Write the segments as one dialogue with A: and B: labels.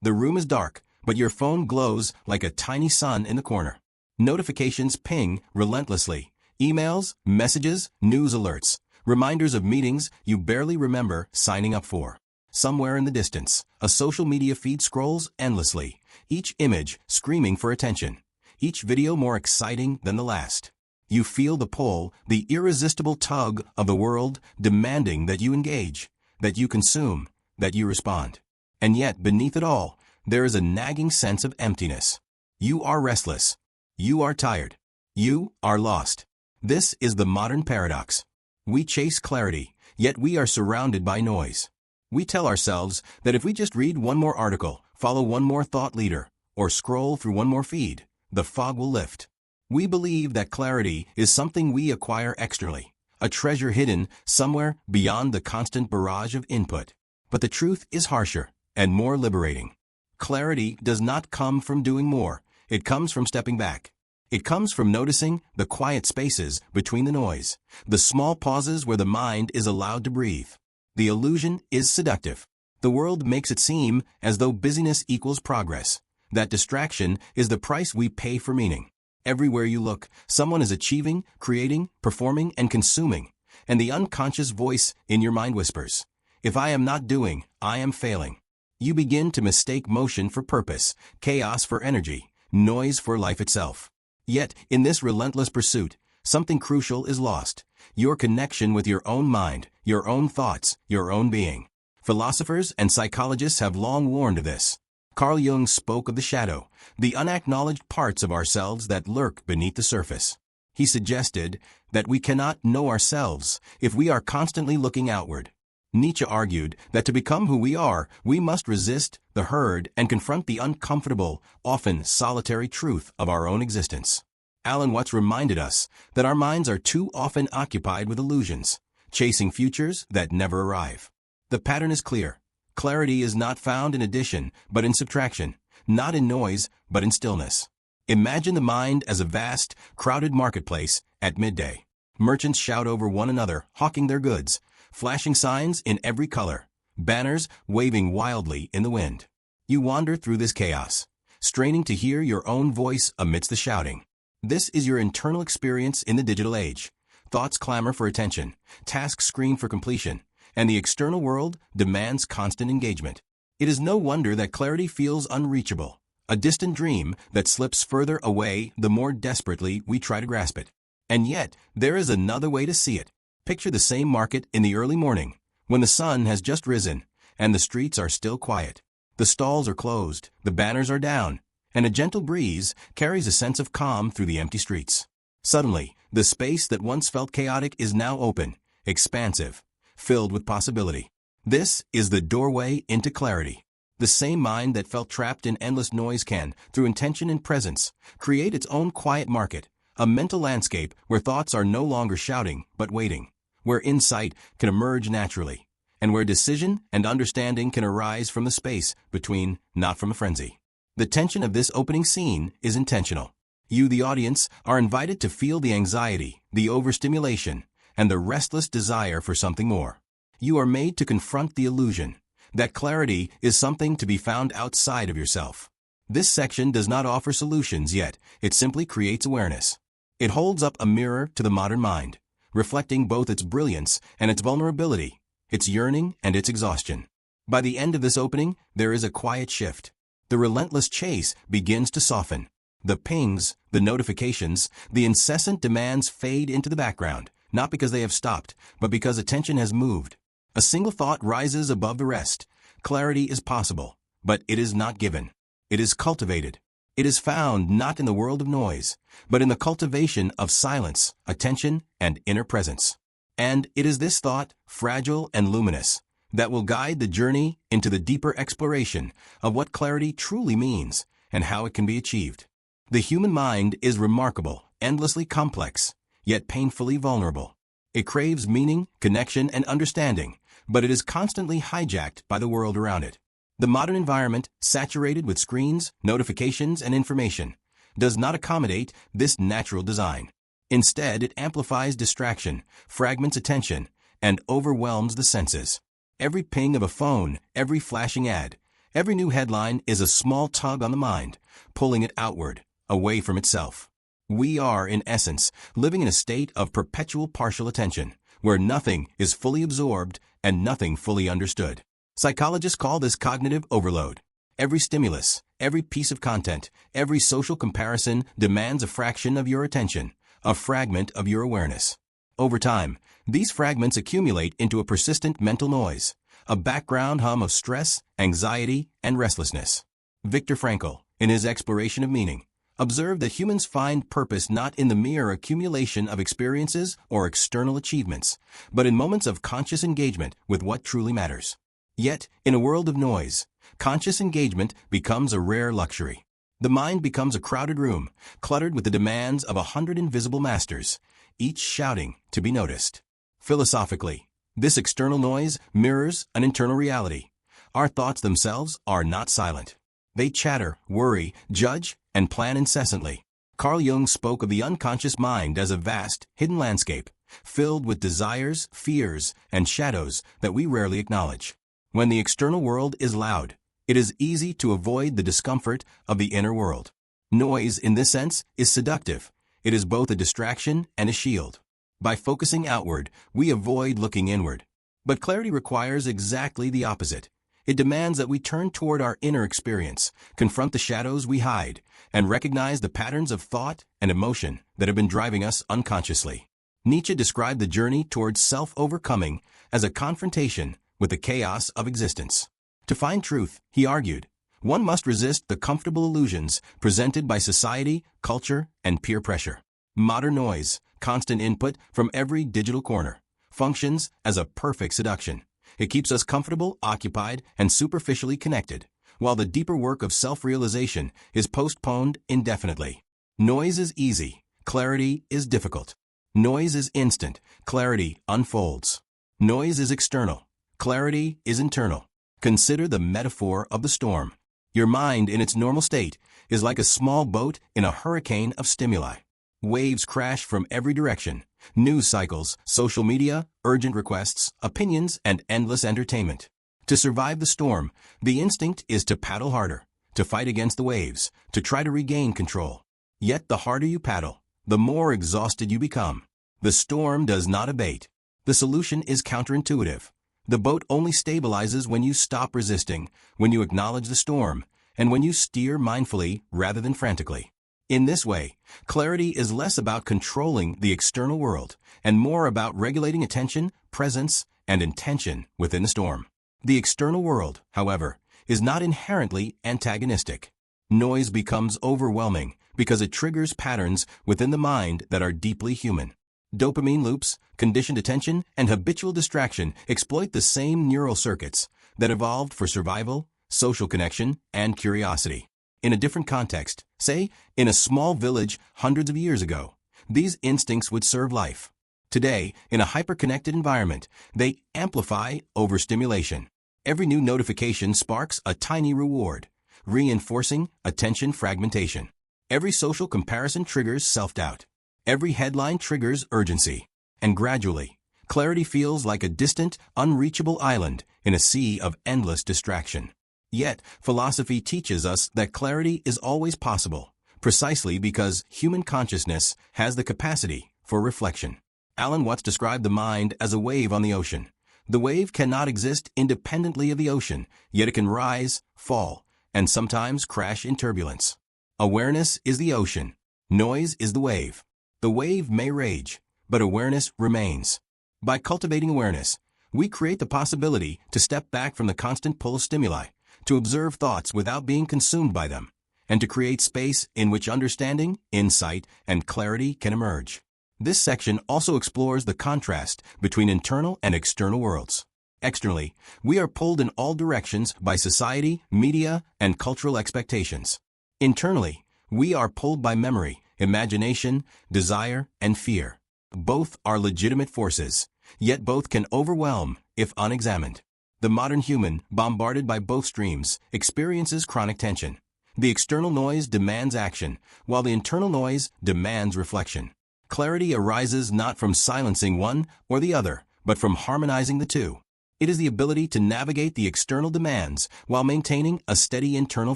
A: The room is dark, but your phone glows like a tiny sun in the corner. Notifications ping relentlessly. Emails, messages, news alerts, reminders of meetings you barely remember signing up for. Somewhere in the distance, a social media feed scrolls endlessly, each image screaming for attention, each video more exciting than the last. You feel the pull, the irresistible tug of the world demanding that you engage, that you consume, that you respond. And yet, beneath it all, there is a nagging sense of emptiness. You are restless. You are tired. You are lost. This is the modern paradox. We chase clarity, yet we are surrounded by noise. We tell ourselves that if we just read one more article, follow one more thought leader, or scroll through one more feed, the fog will lift. We believe that clarity is something we acquire externally, a treasure hidden somewhere beyond the constant barrage of input. But the truth is harsher and more liberating. Clarity does not come from doing more. It comes from stepping back. It comes from noticing the quiet spaces between the noise, the small pauses where the mind is allowed to breathe. The illusion is seductive. The world makes it seem as though busyness equals progress, that distraction is the price we pay for meaning. Everywhere you look, someone is achieving, creating, performing, and consuming, and the unconscious voice in your mind whispers, "If I am not doing, I am failing." You begin to mistake motion for purpose, chaos for energy, noise for life itself. Yet, in this relentless pursuit, something crucial is lost: your connection with your own mind, your own thoughts, your own being. Philosophers and psychologists have long warned of this. Carl Jung spoke of the shadow, the unacknowledged parts of ourselves that lurk beneath the surface. He suggested that we cannot know ourselves if we are constantly looking outward. Nietzsche argued that to become who we are, we must resist the herd and confront the uncomfortable, often solitary truth of our own existence. Alan Watts reminded us that our minds are too often occupied with illusions, chasing futures that never arrive. The pattern is clear. Clarity is not found in addition, but in subtraction, not in noise, but in stillness. Imagine the mind as a vast, crowded marketplace at midday. Merchants shout over one another, hawking their goods, flashing signs in every color, banners waving wildly in the wind. You wander through this chaos, straining to hear your own voice amidst the shouting. This is your internal experience in the digital age. Thoughts clamor for attention, tasks scream for completion, and the external world demands constant engagement. It is no wonder that clarity feels unreachable, a distant dream that slips further away the more desperately we try to grasp it. And yet, there is another way to see it. Picture the same market in the early morning, when the sun has just risen, and the streets are still quiet. The stalls are closed, the banners are down, and a gentle breeze carries a sense of calm through the empty streets. Suddenly, the space that once felt chaotic is now open, expansive, filled with possibility. This is the doorway into clarity. The same mind that felt trapped in endless noise can, through intention and presence, create its own quiet market, a mental landscape where thoughts are no longer shouting but waiting, where insight can emerge naturally, and where decision and understanding can arise from the space between, not from a frenzy. The tension of this opening scene is intentional. You, the audience, are invited to feel the anxiety, the overstimulation, and the restless desire for something more. You are made to confront the illusion that clarity is something to be found outside of yourself. This section does not offer solutions yet, it simply creates awareness. It holds up a mirror to the modern mind, reflecting both its brilliance and its vulnerability, its yearning and its exhaustion. By the end of this opening, there is a quiet shift. The relentless chase begins to soften. The pings, the notifications, the incessant demands fade into the background, not because they have stopped, but because attention has moved. A single thought rises above the rest. Clarity is possible, but it is not given. It is cultivated. It is found not in the world of noise, but in the cultivation of silence, attention, and inner presence. And it is this thought, fragile and luminous, that will guide the journey into the deeper exploration of what clarity truly means and how it can be achieved. The human mind is remarkable, endlessly complex, yet painfully vulnerable. It craves meaning, connection, and understanding, but it is constantly hijacked by the world around it. The modern environment, saturated with screens, notifications, and information, does not accommodate this natural design. Instead, it amplifies distraction, fragments attention, and overwhelms the senses. Every ping of a phone, every flashing ad, Every new headline is a small tug on the mind, pulling it outward, away from itself. We are, in essence, living in a state of perpetual partial attention, where nothing is fully absorbed and nothing fully understood. Psychologists call this cognitive overload. Every stimulus, every piece of content, every social comparison demands a fraction of your attention, a fragment of your awareness. Over time, these fragments accumulate into a persistent mental noise, a background hum of stress, anxiety, and restlessness. Viktor Frankl, in his exploration of meaning, observed that humans find purpose not in the mere accumulation of experiences or external achievements, but in moments of conscious engagement with what truly matters. Yet, in a world of noise, conscious engagement becomes a rare luxury. The mind becomes a crowded room, cluttered with the demands of 100 invisible masters, each shouting to be noticed. Philosophically, this external noise mirrors an internal reality. Our thoughts themselves are not silent. They chatter, worry, judge, and plan incessantly. Carl Jung spoke of the unconscious mind as a vast, hidden landscape, filled with desires, fears, and shadows that we rarely acknowledge. When the external world is loud, it is easy to avoid the discomfort of the inner world. Noise, in this sense, is seductive. It is both a distraction and a shield. By focusing outward, we avoid looking inward. But clarity requires exactly the opposite. It demands that we turn toward our inner experience, confront the shadows we hide, and recognize the patterns of thought and emotion that have been driving us unconsciously. Nietzsche described the journey towards self-overcoming as a confrontation with the chaos of existence. To find truth, he argued, one must resist the comfortable illusions presented by society, culture, and peer pressure. Modern noise, constant input from every digital corner, functions as a perfect seduction. It keeps us comfortable, occupied, and superficially connected, while the deeper work of self-realization is postponed indefinitely. Noise is easy, clarity is difficult. Noise is instant, clarity unfolds. Noise is external, clarity is internal. Consider the metaphor of the storm. Your mind, in its normal state, is like a small boat in a hurricane of stimuli. Waves crash from every direction. News cycles, social media, urgent requests, opinions, and endless entertainment. To survive the storm, the instinct is to paddle harder, to fight against the waves, to try to regain control. Yet the harder you paddle, the more exhausted you become. The storm does not abate. The solution is counterintuitive. The boat only stabilizes when you stop resisting, when you acknowledge the storm, and when you steer mindfully rather than frantically. In this way, clarity is less about controlling the external world and more about regulating attention, presence, and intention within the storm. The external world, however, is not inherently antagonistic. Noise becomes overwhelming because it triggers patterns within the mind that are deeply human. Dopamine loops, conditioned attention, and habitual distraction exploit the same neural circuits that evolved for survival, social connection, and curiosity. In a different context, say, in a small village hundreds of years ago, these instincts would serve life. Today, in a hyper-connected environment, they amplify overstimulation. Every new notification sparks a tiny reward, reinforcing attention fragmentation. Every social comparison triggers self-doubt. Every headline triggers urgency. And gradually, clarity feels like a distant, unreachable island in a sea of endless distraction. Yet, philosophy teaches us that clarity is always possible, precisely because human consciousness has the capacity for reflection. Alan Watts described the mind as a wave on the ocean. The wave cannot exist independently of the ocean, yet it can rise, fall, and sometimes crash in turbulence. Awareness is the ocean. Noise is the wave. The wave may rage, but awareness remains. By cultivating awareness, we create the possibility to step back from the constant pull of stimuli, to observe thoughts without being consumed by them, and to create space in which understanding, insight, and clarity can emerge. This section also explores the contrast between internal and external worlds. Externally, we are pulled in all directions by society, media, and cultural expectations. Internally, we are pulled by memory, imagination, desire, and fear. Both are legitimate forces, yet both can overwhelm if unexamined. The modern human, bombarded by both streams, experiences chronic tension. The external noise demands action, while the internal noise demands reflection. Clarity arises not from silencing one or the other, but from harmonizing the two. It is the ability to navigate the external demands while maintaining a steady internal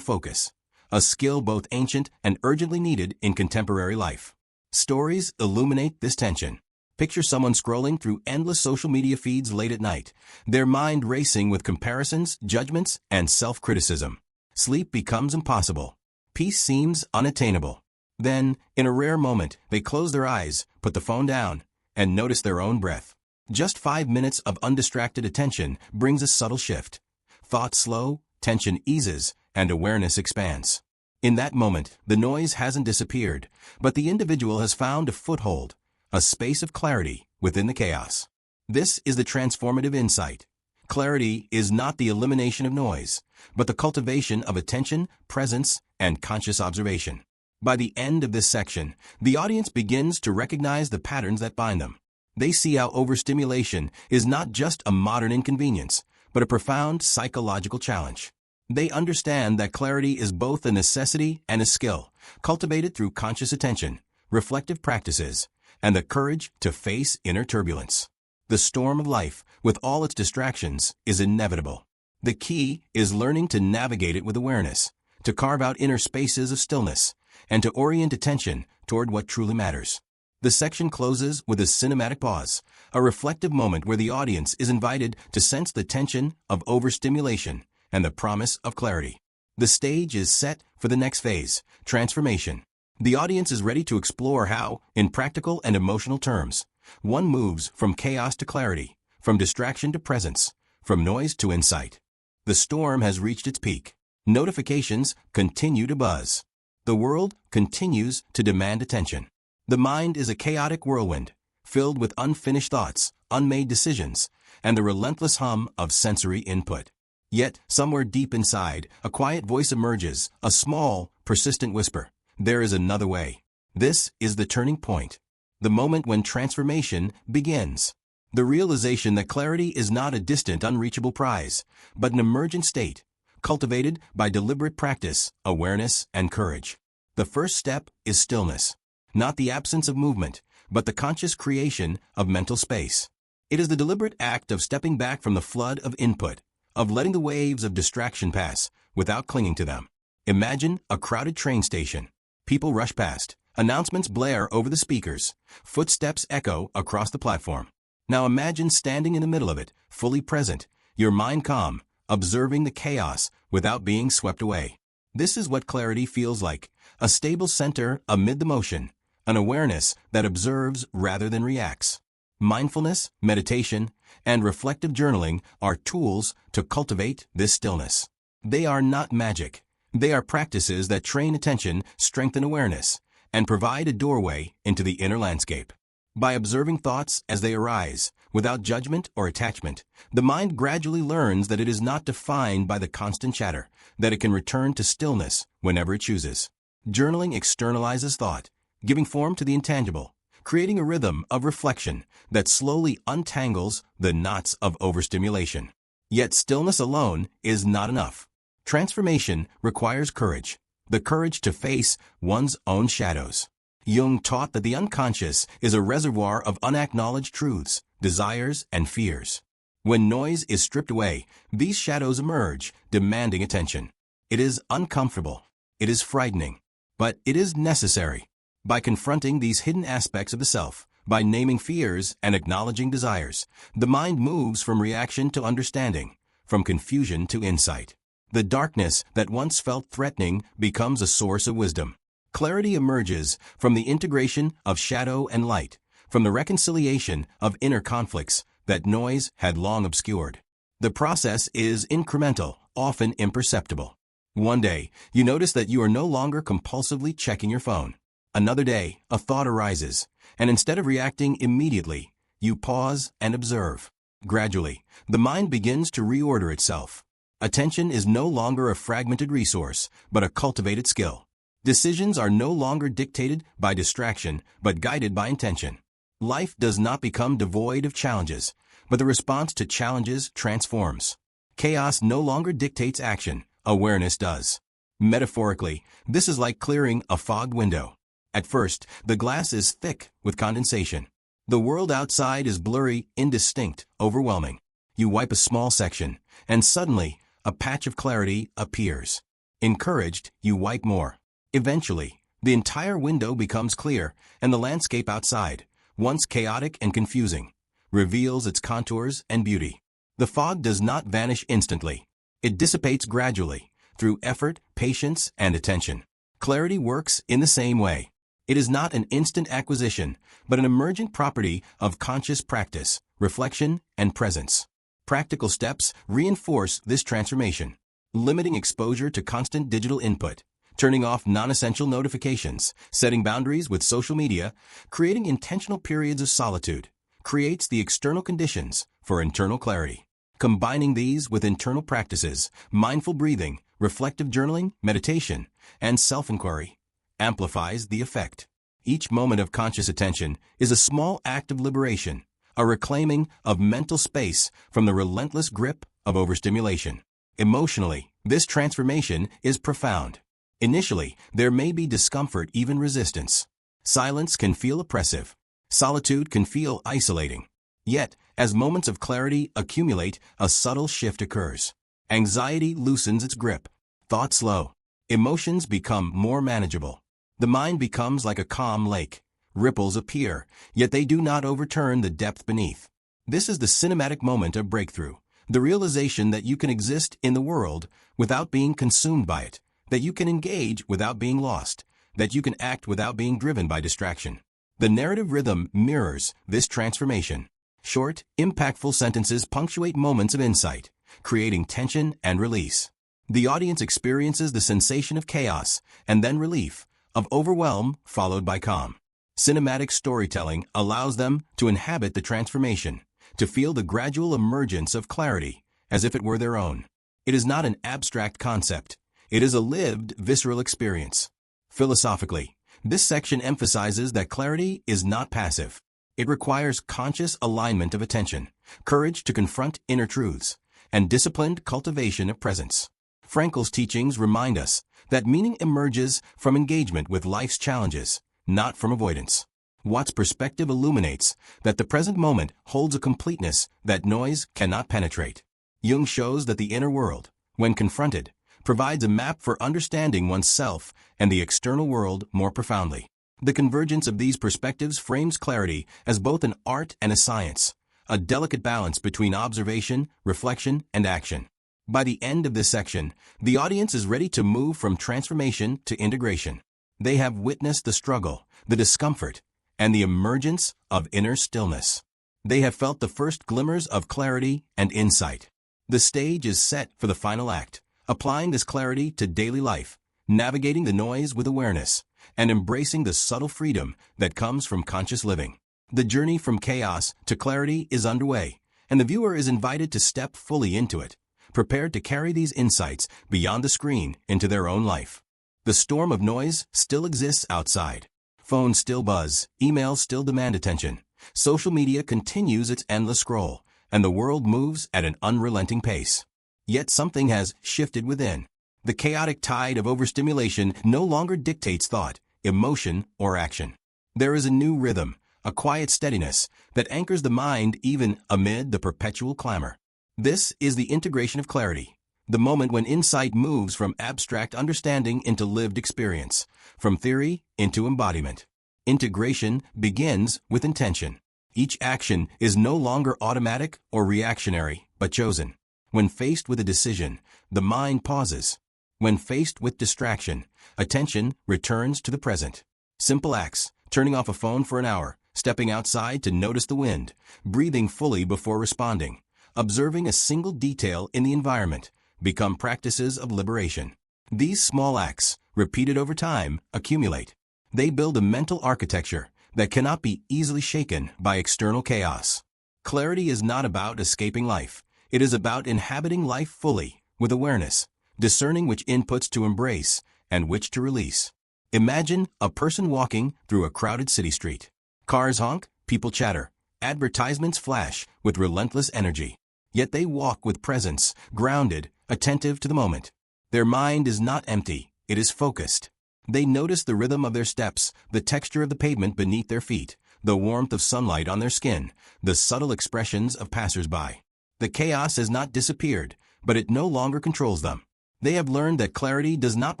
A: focus, a skill both ancient and urgently needed in contemporary life. Stories illuminate this tension. Picture someone scrolling through endless social media feeds late at night, their mind racing with comparisons, judgments, and self-criticism. Sleep becomes impossible. Peace seems unattainable. Then, in a rare moment, they close their eyes, put the phone down, and notice their own breath. Just 5 minutes of undistracted attention brings a subtle shift. Thoughts slow, tension eases, and awareness expands. In that moment, the noise hasn't disappeared, but the individual has found a foothold, a space of clarity within the chaos. This is the transformative insight. Clarity is not the elimination of noise, but the cultivation of attention, presence, and conscious observation. By the end of this section, the audience begins to recognize the patterns that bind them. They see how overstimulation is not just a modern inconvenience, but a profound psychological challenge. They understand that clarity is both a necessity and a skill, cultivated through conscious attention, reflective practices, and the courage to face inner turbulence. The storm of life, with all its distractions, is inevitable. The key is learning to navigate it with awareness, to carve out inner spaces of stillness, and to orient attention toward what truly matters. The section closes with a cinematic pause, a reflective moment where the audience is invited to sense the tension of overstimulation and the promise of clarity. The stage is set for the next phase, transformation. The audience is ready to explore how, in practical and emotional terms, one moves from chaos to clarity, from distraction to presence, from noise to insight. The storm has reached its peak. Notifications continue to buzz. The world continues to demand attention. The mind is a chaotic whirlwind, filled with unfinished thoughts, unmade decisions, and the relentless hum of sensory input. Yet, somewhere deep inside, a quiet voice emerges, a small, persistent whisper. There is another way. This is the turning point. The moment when transformation begins. The realization that clarity is not a distant, unreachable prize, but an emergent state, cultivated by deliberate practice, awareness, and courage. The first step is stillness. Not the absence of movement, but the conscious creation of mental space. It is the deliberate act of stepping back from the flood of input, of letting the waves of distraction pass without clinging to them. Imagine a crowded train station. People rush past, announcements blare over the speakers, footsteps echo across the platform. Now imagine standing in the middle of it, fully present, your mind calm, observing the chaos without being swept away. This is what clarity feels like, a stable center amid the motion, an awareness that observes rather than reacts. Mindfulness, meditation, and reflective journaling are tools to cultivate this stillness. They are not magic. They are practices that train attention, strengthen awareness, and provide a doorway into the inner landscape. By observing thoughts as they arise, without judgment or attachment, the mind gradually learns that it is not defined by the constant chatter, that it can return to stillness whenever it chooses. Journaling externalizes thought, giving form to the intangible, creating a rhythm of reflection that slowly untangles the knots of overstimulation. Yet stillness alone is not enough. Transformation requires courage, the courage to face one's own shadows. Jung taught that the unconscious is a reservoir of unacknowledged truths, desires, and fears. When noise is stripped away, these shadows emerge, demanding attention. It is uncomfortable. It is frightening. But it is necessary. By confronting these hidden aspects of the self, by naming fears and acknowledging desires, the mind moves from reaction to understanding, from confusion to insight. The darkness that once felt threatening becomes a source of wisdom. Clarity emerges from the integration of shadow and light, from the reconciliation of inner conflicts that noise had long obscured. The process is incremental, often imperceptible. One day, you notice that you are no longer compulsively checking your phone. Another day, a thought arises, and instead of reacting immediately, you pause and observe. Gradually, the mind begins to reorder itself. Attention is no longer a fragmented resource, but a cultivated skill. Decisions are no longer dictated by distraction, but guided by intention. Life does not become devoid of challenges, but the response to challenges transforms. Chaos no longer dictates action, awareness does. Metaphorically, this is like clearing a fogged window. At first, the glass is thick with condensation. The world outside is blurry, indistinct, overwhelming. You wipe a small section, and suddenly, a patch of clarity appears. Encouraged, you wipe more. Eventually, the entire window becomes clear, and the landscape outside, once chaotic and confusing, reveals its contours and beauty. The fog does not vanish instantly. It dissipates gradually, through effort, patience, and attention. Clarity works in the same way. It is not an instant acquisition, but an emergent property of conscious practice, reflection, and presence. Practical steps reinforce this transformation. Limiting exposure to constant digital input, turning off non-essential notifications, setting boundaries with social media, creating intentional periods of solitude, creates the external conditions for internal clarity. Combining these with internal practices, mindful breathing, reflective journaling, meditation, and self-inquiry, amplifies the effect. Each moment of conscious attention is a small act of liberation, a reclaiming of mental space from the relentless grip of overstimulation. Emotionally, this transformation is profound. Initially, there may be discomfort, even resistance. Silence can feel oppressive. Solitude can feel isolating. Yet, as moments of clarity accumulate, a subtle shift occurs. Anxiety loosens its grip. Thoughts slow. Emotions become more manageable. The mind becomes like a calm lake. Ripples appear, yet they do not overturn the depth beneath. This is the cinematic moment of breakthrough, the realization that you can exist in the world without being consumed by it, that you can engage without being lost, that you can act without being driven by distraction. The narrative rhythm mirrors this transformation. Short, impactful sentences punctuate moments of insight, creating tension and release. The audience experiences the sensation of chaos and then relief, of overwhelm followed by calm. Cinematic storytelling allows them to inhabit the transformation, to feel the gradual emergence of clarity as if it were their own. It is not an abstract concept. It is a lived, visceral experience. Philosophically, this section emphasizes that clarity is not passive. It requires conscious alignment of attention, courage to confront inner truths, and disciplined cultivation of presence. Frankl's teachings remind us that meaning emerges from engagement with life's challenges, not from avoidance. Watt's perspective illuminates that the present moment holds a completeness that noise cannot penetrate. Jung shows that the inner world, when confronted, provides a map for understanding oneself and the external world more profoundly. The convergence of these perspectives frames clarity as both an art and a science, a delicate balance between observation, reflection, and action. By the end of this section, the audience is ready to move from transformation to integration. They have witnessed the struggle, the discomfort, and the emergence of inner stillness. They have felt the first glimmers of clarity and insight. The stage is set for the final act, applying this clarity to daily life, navigating the noise with awareness, and embracing the subtle freedom that comes from conscious living. The journey from chaos to clarity is underway, and the viewer is invited to step fully into it, prepared to carry these insights beyond the screen into their own life. The storm of noise still exists outside. Phones still buzz, emails still demand attention. Social media continues its endless scroll, and the world moves at an unrelenting pace. Yet something has shifted within. The chaotic tide of overstimulation no longer dictates thought, emotion, or action. There is a new rhythm, a quiet steadiness that anchors the mind even amid the perpetual clamor. This is the integration of clarity, the moment when insight moves from abstract understanding into lived experience, from theory into embodiment. Integration begins with intention. Each action is no longer automatic or reactionary, but chosen. When faced with a decision, the mind pauses. When faced with distraction, attention returns to the present. Simple acts, turning off a phone for an hour, stepping outside to notice the wind, breathing fully before responding, observing a single detail in the environment, become practices of liberation. These small acts, repeated over time, accumulate. They build a mental architecture that cannot be easily shaken by external chaos. Clarity is not about escaping life. It is about inhabiting life fully, with awareness, discerning which inputs to embrace and which to release. Imagine a person walking through a crowded city street. Cars honk, people chatter, advertisements flash with relentless energy. Yet they walk with presence, grounded, attentive to the moment. Their mind is not empty, it is focused. They notice the rhythm of their steps, the texture of the pavement beneath their feet, the warmth of sunlight on their skin, the subtle expressions of passers-by. The chaos has not disappeared, but it no longer controls them. They have learned that clarity does not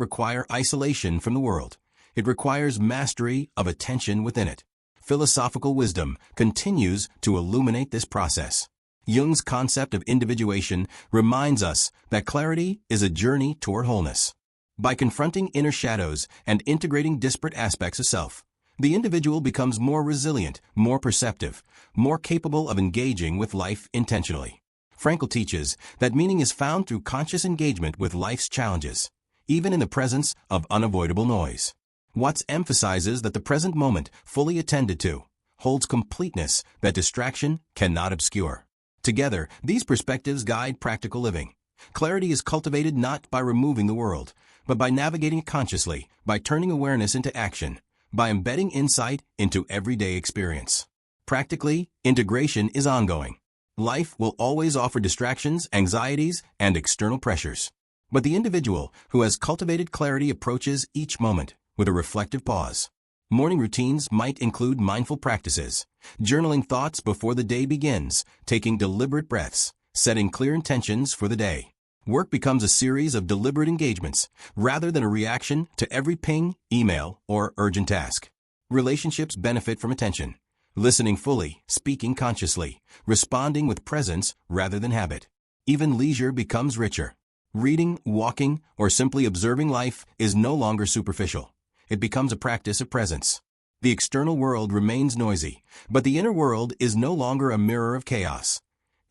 A: require isolation from the world. It requires mastery of attention within it. Philosophical wisdom continues to illuminate this process. Jung's concept of individuation reminds us that clarity is a journey toward wholeness. By confronting inner shadows and integrating disparate aspects of self, the individual becomes more resilient, more perceptive, more capable of engaging with life intentionally. Frankl teaches that meaning is found through conscious engagement with life's challenges, even in the presence of unavoidable noise. Watts emphasizes that the present moment, fully attended to, holds completeness that distraction cannot obscure. Together, these perspectives guide practical living. Clarity is cultivated not by removing the world, but by navigating it consciously, by turning awareness into action, by embedding insight into everyday experience. Practically, integration is ongoing. Life will always offer distractions, anxieties, and external pressures. But the individual who has cultivated clarity approaches each moment with a reflective pause. Morning routines might include mindful practices, journaling thoughts before the day begins, taking deliberate breaths, setting clear intentions for the day. Work becomes a series of deliberate engagements, rather than a reaction to every ping, email, or urgent task. Relationships benefit from attention, listening fully, speaking consciously, responding with presence rather than habit. Even leisure becomes richer. Reading, walking, or simply observing life is no longer superficial. It becomes a practice of presence. The external world remains noisy, but the inner world is no longer a mirror of chaos.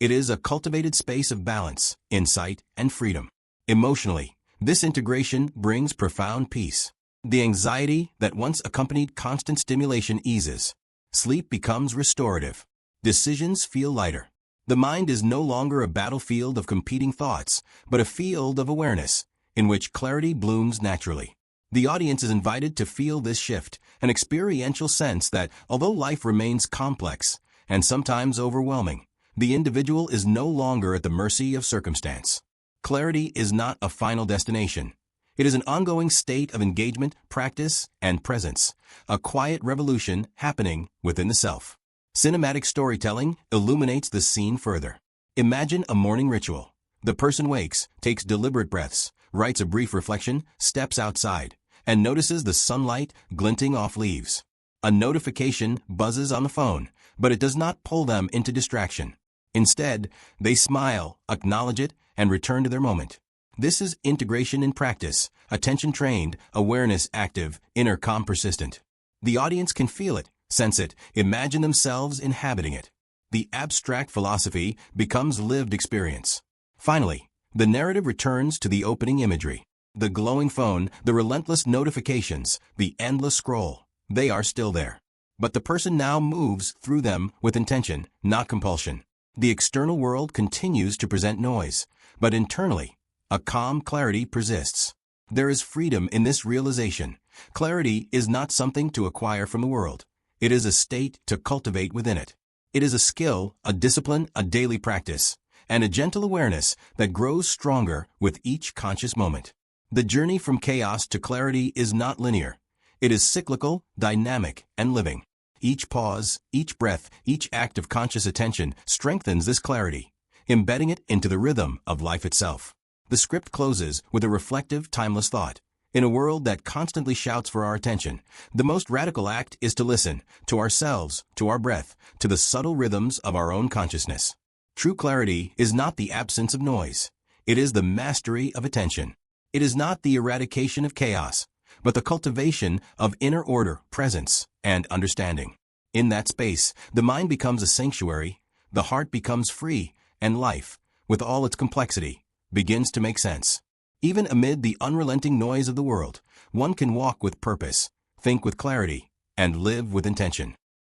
A: It is a cultivated space of balance, insight, and freedom. Emotionally, this integration brings profound peace. The anxiety that once accompanied constant stimulation eases. Sleep becomes restorative. Decisions feel lighter. The mind is no longer a battlefield of competing thoughts, but a field of awareness, in which clarity blooms naturally. The audience is invited to feel this shift, an experiential sense that, although life remains complex and sometimes overwhelming, the individual is no longer at the mercy of circumstance. Clarity is not a final destination. It is an ongoing state of engagement, practice, and presence, a quiet revolution happening within the self. Cinematic storytelling illuminates the scene further. Imagine a morning ritual. The person wakes, takes deliberate breaths, writes a brief reflection, steps outside, and notices the sunlight glinting off leaves. A notification buzzes on the phone, but it does not pull them into distraction. Instead, they smile, acknowledge it, and return to their moment. This is integration in practice, attention trained, awareness active, inner calm persistent. The audience can feel it, sense it, imagine themselves inhabiting it. The abstract philosophy becomes lived experience. Finally, the narrative returns to the opening imagery. The glowing phone, the relentless notifications, the endless scroll, they are still there. But the person now moves through them with intention, not compulsion. The external world continues to present noise, but internally, a calm clarity persists. There is freedom in this realization. Clarity is not something to acquire from the world. It is a state to cultivate within it. It is a skill, a discipline, a daily practice, and a gentle awareness that grows stronger with each conscious moment. The journey from chaos to clarity is not linear. It is cyclical, dynamic, and living. Each pause, each breath, each act of conscious attention strengthens this clarity, embedding it into the rhythm of life itself. The script closes with a reflective, timeless thought. In a world that constantly shouts for our attention, the most radical act is to listen, to ourselves, to our breath, to the subtle rhythms of our own consciousness. True clarity is not the absence of noise. It is the mastery of attention. It is not the eradication of chaos, but the cultivation of inner order, presence, and understanding. In that space, the mind becomes a sanctuary, the heart becomes free, and life, with all its complexity, begins to make sense. Even amid the unrelenting noise of the world, one can walk with purpose, think with clarity, and live with intention.